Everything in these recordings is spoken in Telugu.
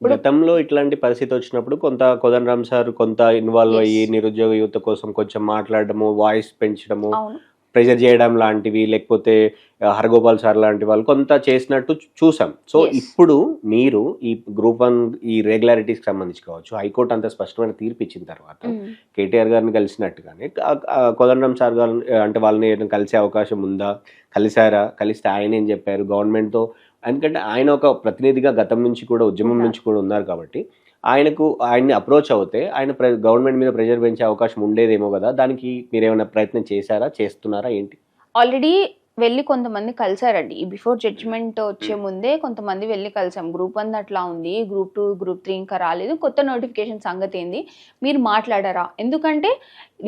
ఇప్పుడు గతంలో ఇట్లాంటి పరిస్థితి వచ్చినప్పుడు కొంత కోదండరామ్ సార్ కొంత ఇన్వాల్వ్ ఎస్. అయ్యి నిరుద్యోగ యువత కోసం కొంచెం మాట్లాడడము, వాయిస్ పెంచడము, అవును. ప్రెజర్ చేయడం లాంటివి, లేకపోతే హరగోపాల్ సార్ లాంటి వాళ్ళు కొంత చేసినట్టు చూసాం. So yes. ఇప్పుడు మీరు ఈ గ్రూప్ 1 ఈ రెగ్యులారిటీస్‌కి సంబంధించి కావచ్చు, హైకోర్టు అంత స్పష్టమైన తీర్పు ఇచ్చిన తర్వాత కేటీఆర్ గారిని కలిసినట్టుగానే కోదండరామ్ సార్ గారిని అంటే వాళ్ళని ఏదైనా కలిసే అవకాశం ఉందా? కలిసారా? కలిస్తే ఆయన ఏం చెప్పారు? గవర్నమెంట్‌తో ఎందుకంటే ఆయన ఒక ప్రతినిధిగా గతం నుంచి కూడా ఉద్యమం నుంచి కూడా ఉన్నారు కాబట్టి ఆయన్ని అప్రోచ్ అవుతే ఆయన గవర్నమెంట్ మీద ప్రెషర్ పెంచే అవకాశం ఉండేదేమో కదా, దానికి మీరేమైనా ప్రయత్నం చేశారా, చేస్తున్నారా ఏంటి? ఆల్రెడీ వెళ్ళి కొంతమంది కలిసారండి. ఈ బిఫోర్ జడ్జిమెంట్ వచ్చే ముందే కొంతమంది వెళ్ళి కలిసాం. గ్రూప్ 1 అట్లా ఉంది, గ్రూప్ 2, గ్రూప్ 3 ఇంకా రాలేదు. కొత్త నోటిఫికేషన్ సంగతి ఏంది? మీరు మాట్లాడారా? ఎందుకంటే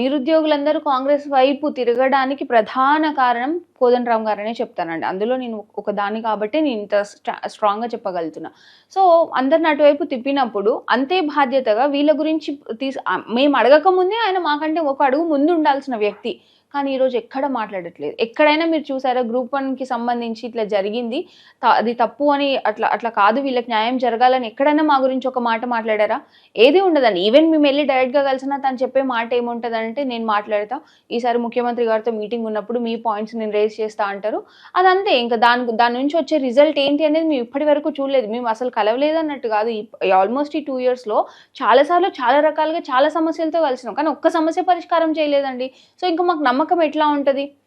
నిరుద్యోగులందరూ కాంగ్రెస్ వైపు తిరగడానికి ప్రధాన కారణం కోదండరామ్ గారనే చెప్తానండి. అందులో నేను ఒక దాన్ని కాబట్టి నేను ఇంత స్ట్రాంగ్‌గా చెప్పగలుగుతున్నా. సో, అందరిని అటువైపు తిప్పినప్పుడు అంతే బాధ్యతగా వీళ్ళ గురించి మేము అడగక ముందే ఆయన మాకంటే ఒక అడుగు ముందు ఉండాల్సిన వ్యక్తి. కానీ ఈరోజు ఎక్కడ మాట్లాడట్లేదు. ఎక్కడైనా మీరు చూసారా గ్రూప్ 1కి సంబంధించి ఇట్లా జరిగింది. అది తప్పు అని అట్లా కాదు, వీళ్ళకి న్యాయం జరగాలని ఎక్కడైనా మా గురించి ఒక మాట మాట్లాడారా? ఏది ఉండదండి. ఈవెన్ మేమెళ్లి డైరెక్ట్‌గా కలిసినా తను చెప్పే మాట ఏముంటదంటే, నేను మాట్లాడతా. ఈసారి ముఖ్యమంత్రి గారితో మీటింగ్ ఉన్నప్పుడు మీ పాయింట్స్ నేను రైజ్ చేస్తా అంటారు. అదంతే. ఇంకా దాని నుంచి వచ్చే రిజల్ట్ ఏంటి అనేది మేము ఇప్పటి వరకు చూడలేదు. మేము అసలు కలవలేదు అన్నట్టు కాదు. ఆల్మోస్ట్ ఈ 2 ఇయర్స్‌లో చాలా సార్లు చాలా రకాలుగా చాలా సమస్యలతో కలిసినాం. కానీ ఒక్క సమస్య పరిష్కారం చేయలేదండి. సో, ఇంక మాకు నమ్మకం ఎట్లా ఉంటది?